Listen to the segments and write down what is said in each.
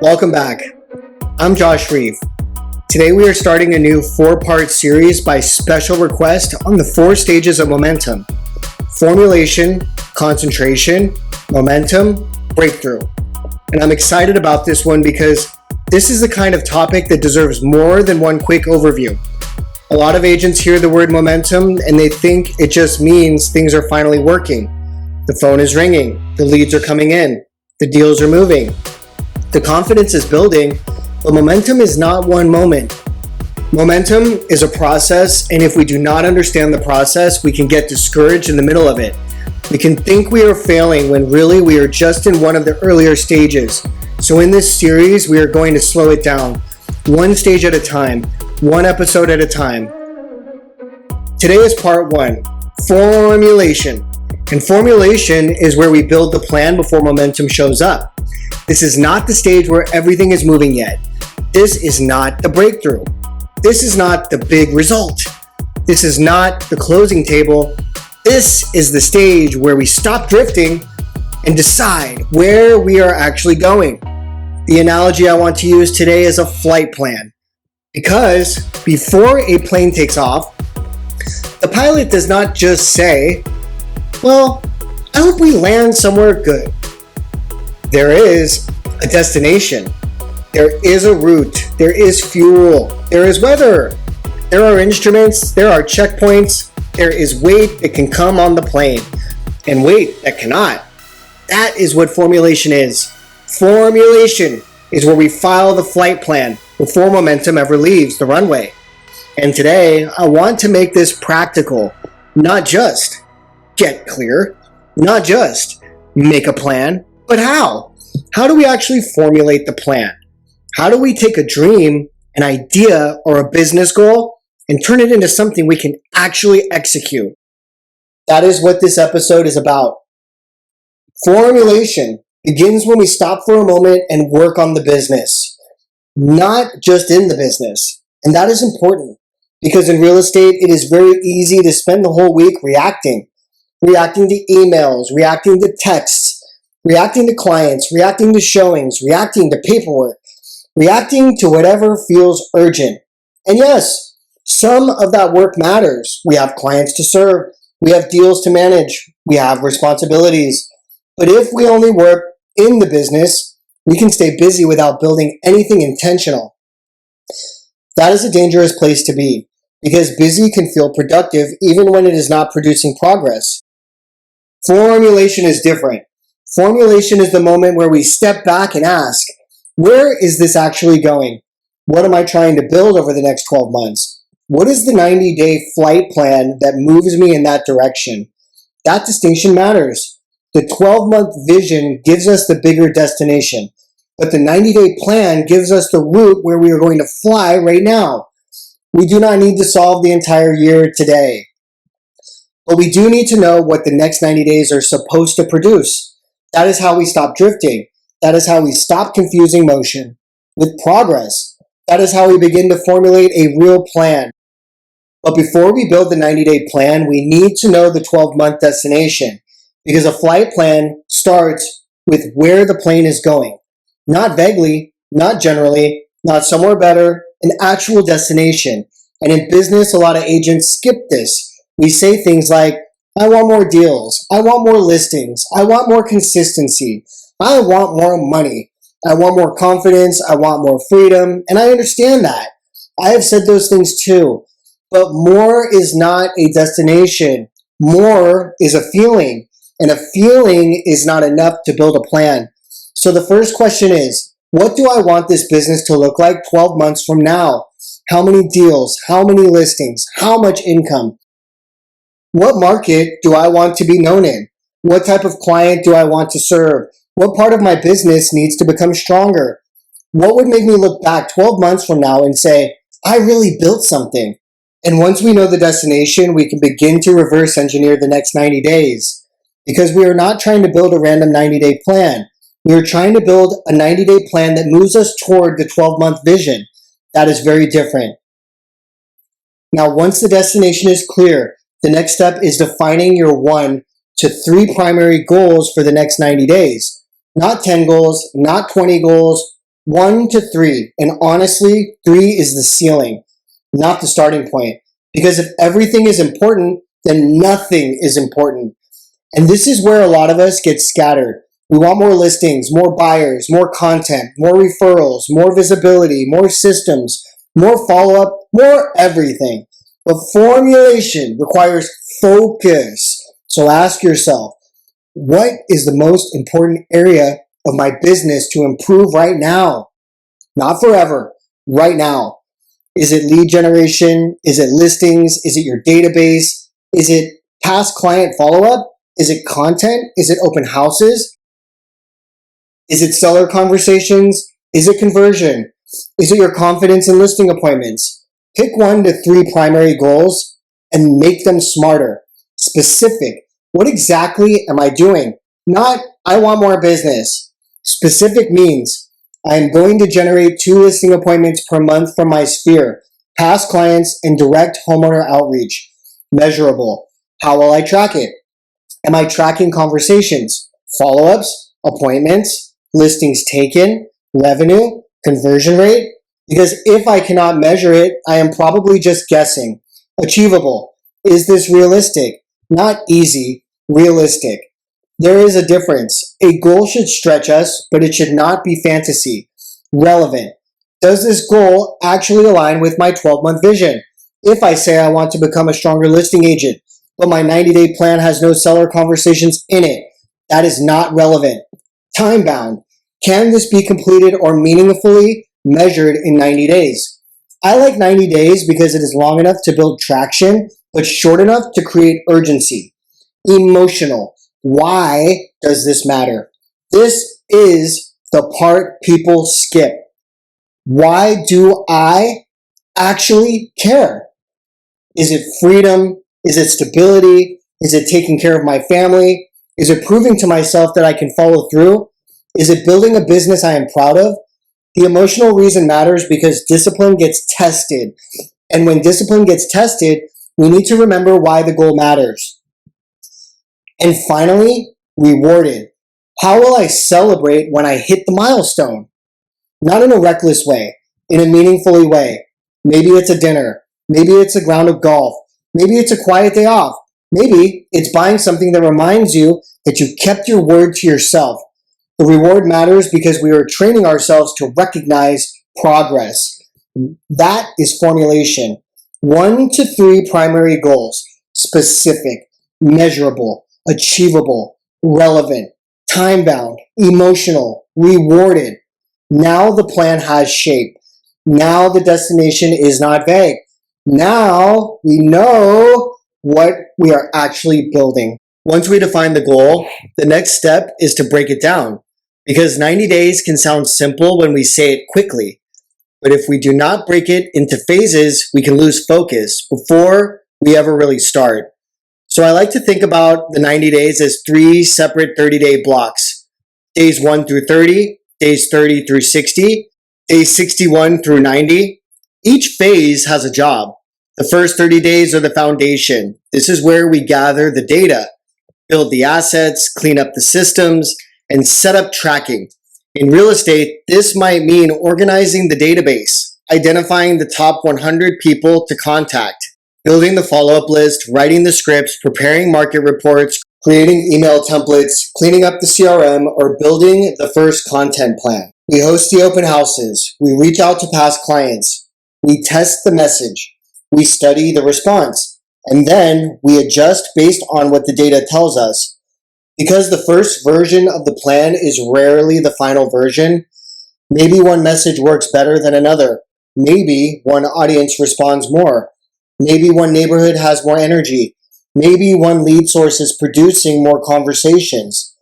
Welcome back. I'm Josh Reef. Today we are starting a new 4-part series by special request on the 4 stages of momentum: formulation, concentration, momentum, breakthrough. And I'm excited about this one because this is the kind of topic that deserves more than one quick overview. A lot of agents hear the word momentum and they think it just means things are finally working. The phone is ringing, the leads are coming in, the deals are moving. The confidence is building, but momentum is not one moment. Momentum is a process, and if we do not understand the process, we can get discouraged in the middle of it. We can think we are failing when really we are just in one of the earlier stages. So in this series, we are going to slow it down, one stage at a time, one episode at a time. Today is part 1, formulation. And formulation is where we build the plan before momentum shows up. This is not the stage where everything is moving yet. This is not the breakthrough. This is not the big result. This is not the closing table. This is the stage where we stop drifting and decide where we are actually going. The analogy I want to use today is a flight plan. Because before a plane takes off, the pilot does not just say, "Well, I hope we land somewhere good." There is a destination. There is a route. There is fuel. There is weather. There are instruments. There are checkpoints. There is weight that can come on the plane and weight that cannot. That is what formulation is. Formulation is where we file the flight plan before momentum ever leaves the runway. And today, I want to make this practical, not just get clear, not just make a plan, but how? How do we actually formulate the plan? How do we take a dream, an idea, or a business goal and turn it into something we can actually execute? That is what this episode is about. Formulation begins when we stop for a moment and work on the business, not just in the business. And that is important because in real estate, it is very easy to spend the whole week reacting to emails, reacting to texts, reacting to clients, reacting to showings, reacting to paperwork, reacting to whatever feels urgent. And yes, some of that work matters. We have clients to serve. We have deals to manage. We have responsibilities. But if we only work in the business, we can stay busy without building anything intentional. That is a dangerous place to be because busy can feel productive even when it is not producing progress. Formulation is different. Formulation is the moment where we step back and ask, where is this actually going? What am I trying to build over the next 12 months? What is the 90-day flight plan that moves me in that direction? That distinction matters. The 12-month vision gives us the bigger destination, but the 90-day plan gives us the route where we are going to fly right now. We do not need to solve the entire year today, but we do need to know what the next 90 days are supposed to produce. That is how we stop drifting. That is how we stop confusing motion with progress. That is how we begin to formulate a real plan. But before we build the 90-day plan, we need to know the 12-month destination because a flight plan starts with where the plane is going. Not vaguely, not generally, not somewhere better, an actual destination. And in business, a lot of agents skip this. We say things like, I want more deals. I want more listings. I want more consistency. I want more money. I want more confidence. I want more freedom. And I understand that. I have said those things too. But more is not a destination. More is a feeling. And a feeling is not enough to build a plan. So the first question is, what do I want this business to look like 12 months from now? How many deals? How many listings? How much income? What market do I want to be known in? What type of client do I want to serve? What part of my business needs to become stronger? What would make me look back 12 months from now and say, I really built something? And once we know the destination, we can begin to reverse engineer the next 90 days. Because we are not trying to build a random 90-day plan. We are trying to build a 90-day plan that moves us toward the 12-month vision. That is very different. Now, once the destination is clear, the next step is defining your 1 to 3 primary goals for the next 90 days. Not 10 goals, not 20 goals, 1 to 3. And honestly, 3 is the ceiling, not the starting point. Because if everything is important, then nothing is important. And this is where a lot of us get scattered. We want more listings, more buyers, more content, more referrals, more visibility, more systems, more follow-up, more everything. But formulation requires focus. So ask yourself, what is the most important area of my business to improve right now? Not forever, right now. Is it lead generation? Is it listings? Is it your database? Is it past client follow-up? Is it content? Is it open houses? Is it seller conversations? Is it conversion? Is it your confidence in listing appointments? Pick 1 to 3 primary goals and make them smarter, specific. What exactly am I doing? Not, I want more business. Specific means I am going to generate 2 listing appointments per month from my sphere, past clients, and direct homeowner outreach. Measurable. How will I track it? Am I tracking conversations, follow-ups, appointments, listings taken, revenue, conversion rate? Because if I cannot measure it, I am probably just guessing. Achievable. Is this realistic? Not easy, realistic. There is a difference. A goal should stretch us, but it should not be fantasy. Relevant. Does this goal actually align with my 12-month vision? If I say I want to become a stronger listing agent, but my 90-day plan has no seller conversations in it, that is not relevant. Time bound. Can this be completed or meaningfully measured in 90 days? I like 90 days because it is long enough to build traction, but short enough to create urgency. Emotional. Why does this matter? This is the part people skip. Why do I actually care? Is it freedom? Is it stability? Is it taking care of my family? Is it proving to myself that I can follow through? Is it building a business I am proud of? The emotional reason matters because discipline gets tested. And when discipline gets tested, we need to remember why the goal matters. And finally, rewarded. How will I celebrate when I hit the milestone? Not in a reckless way, in a meaningful way. Maybe it's a dinner. Maybe it's a round of golf. Maybe it's a quiet day off. Maybe it's buying something that reminds you that you kept your word to yourself. The reward matters because we are training ourselves to recognize progress. That is formulation. 1 to 3 primary goals. Specific, measurable, achievable, relevant, time-bound, emotional, rewarded. Now the plan has shape. Now the destination is not vague. Now we know what we are actually building. Once we define the goal, the next step is to break it down. Because 90 days can sound simple when we say it quickly. But if we do not break it into phases, we can lose focus before we ever really start. So I like to think about the 90 days as 3 separate 30-day blocks. Days 1 through 30, days 30 through 60, days 61 through 90. Each phase has a job. The first 30 days are the foundation. This is where we gather the data, build the assets, clean up the systems, and set up tracking. In real estate, this might mean organizing the database, identifying the top 100 people to contact, building the follow-up list, writing the scripts, preparing market reports, creating email templates, cleaning up the CRM, or building the first content plan. We host the open houses. We reach out to past clients. We test the message. We study the response. And then we adjust based on what the data tells us. Because the first version of the plan is rarely the final version, maybe one message works better than another. Maybe one audience responds more. Maybe one neighborhood has more energy. Maybe one lead source is producing more conversations.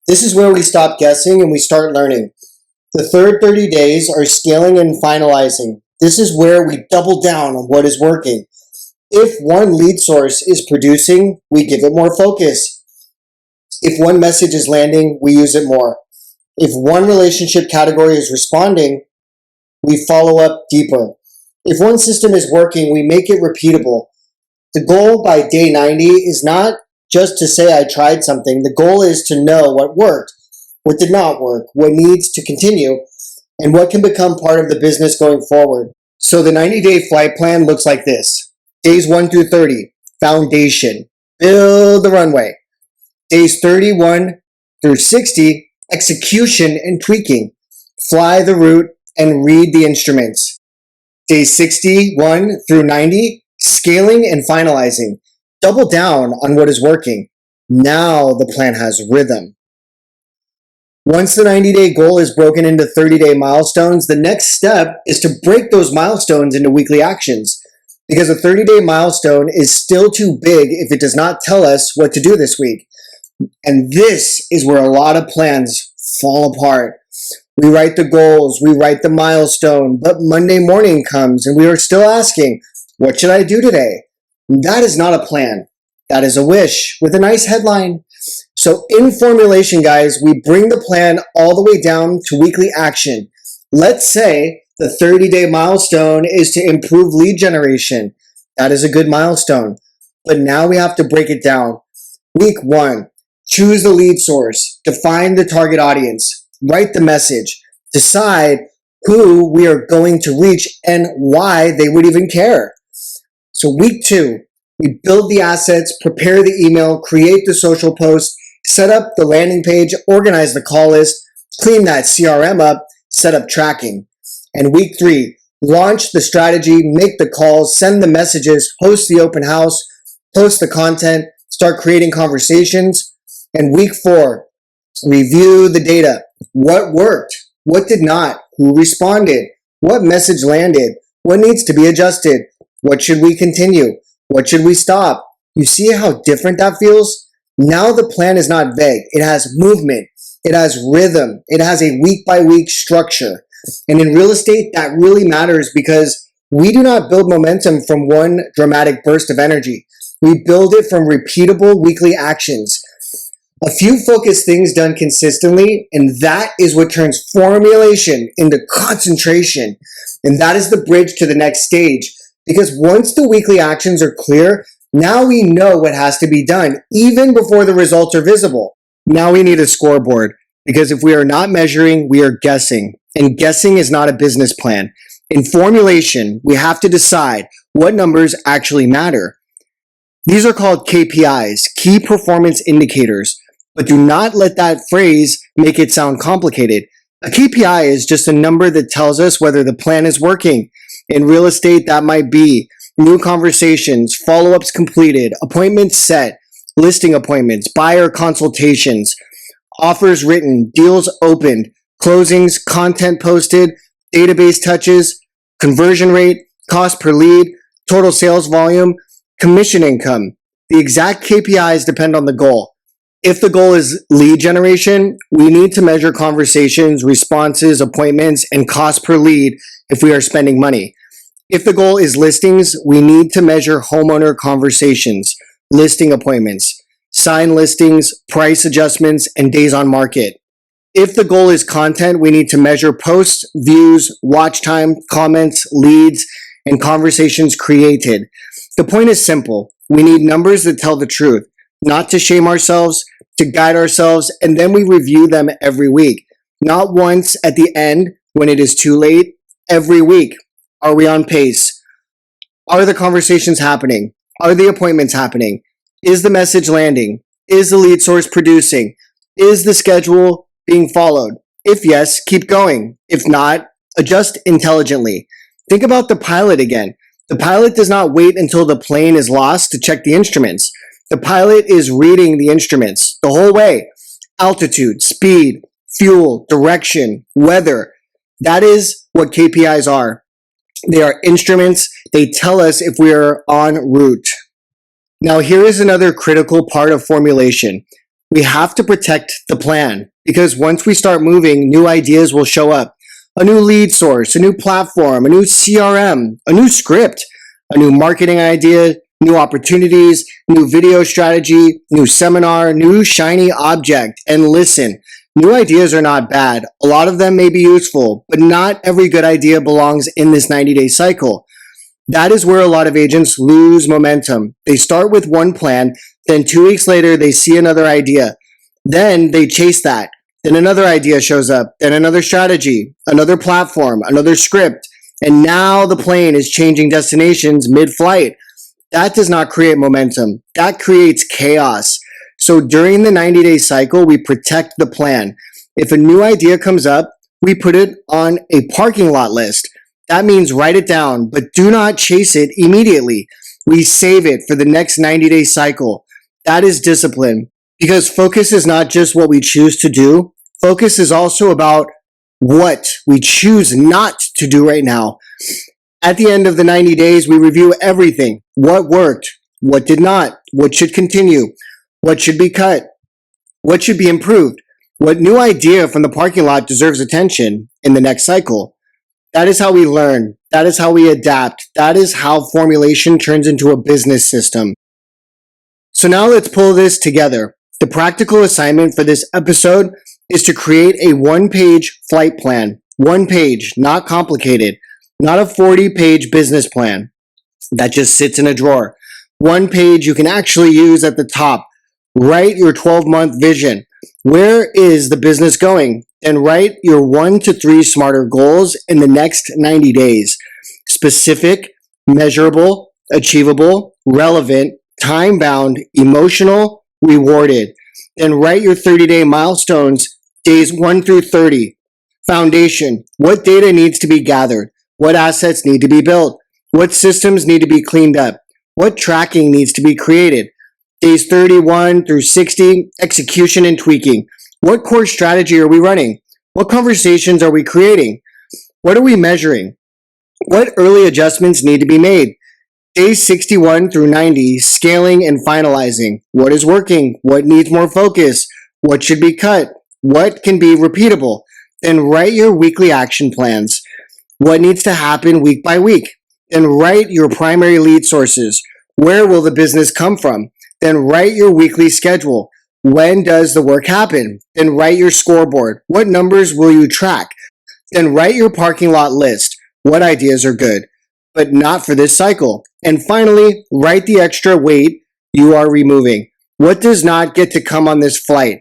This is where we stop guessing and we start learning. The third 30 days are scaling and finalizing. This is where we double down on what is working. If one lead source is producing, we give it more focus. If one message is landing, we use it more. If one relationship category is responding, we follow up deeper. If one system is working, we make it repeatable. The goal by day 90 is not just to say I tried something. The goal is to know what worked, what did not work, what needs to continue, and what can become part of the business going forward. So the 90-day flight plan looks like this. Days 1 through 30, foundation, build the runway. Days 31 through 60, execution and tweaking, fly the route and read the instruments. Days 61 through 90, scaling and finalizing, double down on what is working. Now the plan has rhythm. Once the 90-day goal is broken into 30-day milestones, the next step is to break those milestones into weekly actions, because a 30-day milestone is still too big if it does not tell us what to do this week. And this is where a lot of plans fall apart. We write the goals, we write the milestone, but Monday morning comes and we are still asking, what should I do today? That is not a plan. That is a wish with a nice headline. So in formulation, guys, we bring the plan all the way down to weekly action. Let's say the 30-day milestone is to improve lead generation. That is a good milestone. But now we have to break it down. Week 1, choose the lead source, define the target audience, write the message, decide who we are going to reach and why they would even care. So week 2, we build the assets, prepare the email, create the social post, set up the landing page, organize the call list, clean that CRM up, set up tracking. And week 3, launch the strategy, make the calls, send the messages, host the open house, post the content, start creating conversations. And week 4, review the data. What worked? What did not? Who responded? What message landed? What needs to be adjusted? What should we continue? What should we stop? You see how different that feels? Now the plan is not vague. It has movement. It has rhythm. It has a week-by-week structure. And in real estate, that really matters because we do not build momentum from one dramatic burst of energy. We build it from repeatable weekly actions. A few focused things done consistently, and that is what turns formulation into concentration. And that is the bridge to the next stage. Because once the weekly actions are clear, now we know what has to be done, even before the results are visible. Now we need a scoreboard, because if we are not measuring, we are guessing. And guessing is not a business plan. In formulation, we have to decide what numbers actually matter. These are called KPIs, key performance indicators, but do not let that phrase make it sound complicated. A KPI is just a number that tells us whether the plan is working. In real estate, that might be new conversations, follow-ups completed, appointments set, listing appointments, buyer consultations, offers written, deals opened, closings, content posted, database touches, conversion rate, cost per lead, total sales volume, commission income. The exact KPIs depend on the goal. If the goal is lead generation, we need to measure conversations, responses, appointments, and cost per lead if we are spending money. If the goal is listings, we need to measure homeowner conversations, listing appointments, signed listings, price adjustments, and days on market. If the goal is content, we need to measure posts, views, watch time, comments, leads, and conversations created. The point is simple. We need numbers that tell the truth, not to shame ourselves, to guide ourselves, and then we review them every week. Not once at the end when it is too late, every week. Are we on pace? Are the conversations happening? Are the appointments happening? Is the message landing? Is the lead source producing? Is the schedule being followed? If yes, keep going. If not, adjust intelligently. Think about the pilot again. The pilot does not wait until the plane is lost to check the instruments. The pilot is reading the instruments the whole way. Altitude, speed, fuel, direction, weather. That is what KPIs are. They are instruments. They tell us if we are en route. Now, here is another critical part of formulation. We have to protect the plan because once we start moving, new ideas will show up. A new lead source, a new platform, a new CRM, a new script, a new marketing idea, new opportunities, new video strategy, new seminar, new shiny object. And listen, new ideas are not bad. A lot of them may be useful, but not every good idea belongs in this 90-day cycle. That is where a lot of agents lose momentum. They start with one plan, then 2 weeks later, they see another idea. Then they chase that. Then another idea shows up, then another strategy, another platform, another script, and now the plane is changing destinations mid-flight. That does not create momentum. That creates chaos. So during the 90-day cycle, we protect the plan. If a new idea comes up, we put it on a parking lot list. That means write it down, but do not chase it immediately. We save it for the next 90-day cycle. That is discipline, because focus is not just what we choose to do. Focus is also about what we choose not to do right now. At the end of the 90 days, we review everything. What worked? What did not? What should continue? What should be cut? What should be improved? What new idea from the parking lot deserves attention in the next cycle? That is how we learn. That is how we adapt. That is how formulation turns into a business system. So now let's pull this together. The practical assignment for this episode is to create a one-page flight plan. One page, not complicated. Not a 40-page business plan that just sits in a drawer. One page you can actually use at the top. Write your 12-month vision. Where is the business going? And write your 1 to 3 smarter goals in the next 90 days. Specific, measurable, achievable, relevant, time-bound, emotional, rewarded. Then write your 30-day milestones, days 1 through 30. Foundation. What data needs to be gathered? What assets need to be built? What systems need to be cleaned up? What tracking needs to be created? Days 31 through 60, execution and tweaking. What core strategy are we running? What conversations are we creating? What are we measuring? What early adjustments need to be made? Days 61 through 90, scaling and finalizing. What is working? What needs more focus? What should be cut? What can be repeatable? Then write your weekly action plans. What needs to happen week by week? Then write your primary lead sources. Where will the business come from? Then write your weekly schedule. When does the work happen? Then write your scoreboard. What numbers will you track? Then write your parking lot list. What ideas are good, but not for this cycle? And finally, write the extra weight you are removing. What does not get to come on this flight?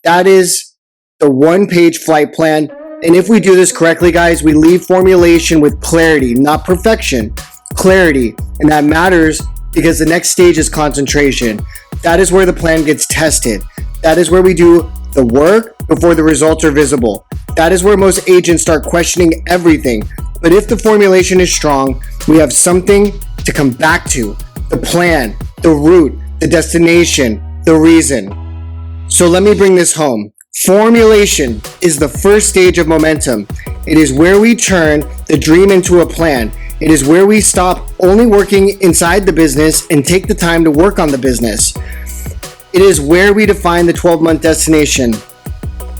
That is the one-page flight plan. And if we do this correctly, guys, we leave formulation with clarity, not perfection. Clarity. And that matters because the next stage is concentration. That is where the plan gets tested. That is where we do the work before the results are visible. That is where most agents start questioning everything. But if the formulation is strong, we have something to come back to. The plan, the route, the destination, the reason. So let me bring this home. Formulation is the first stage of momentum. It is where we turn the dream into a plan. It is where we stop only working inside the business and take the time to work on the business. It is where we define the 12-month destination.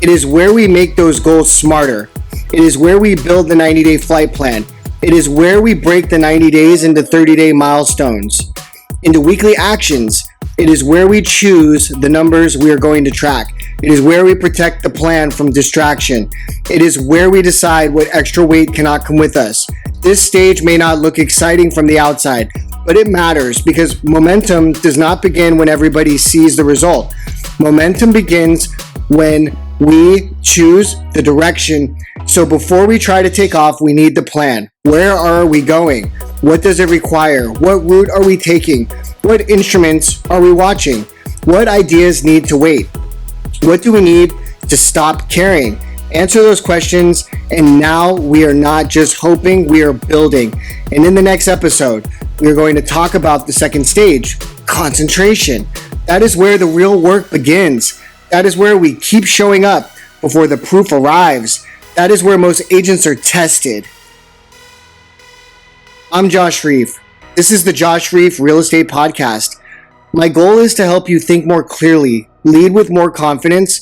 It is where we make those goals smarter. It is where we build the 90-day flight plan. It is where we break the 90 days into 30-day milestones, into weekly actions. It is where we choose the numbers we are going to track. It is where we protect the plan from distraction. It is where we decide what extra weight cannot come with us. This stage may not look exciting from the outside, but it matters because momentum does not begin when everybody sees the result. Momentum begins when we choose the direction. So before we try to take off, we need the plan. Where are we going? What does it require? What route are we taking? What instruments are we watching? What ideas need to wait? What do we need to stop caring? Answer those questions, and now we are not just hoping, we are building. And in the next episode, we are going to talk about the second stage, concentration. That is where the real work begins. That is where we keep showing up before the proof arrives. That is where most agents are tested. I'm Josh Reef. This is the Josh Reef Real Estate Podcast. My goal is to help you think more clearly, lead with more confidence,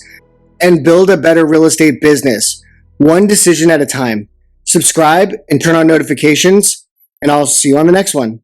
and build a better real estate business, one decision at a time. Subscribe and turn on notifications, and I'll see you on the next one.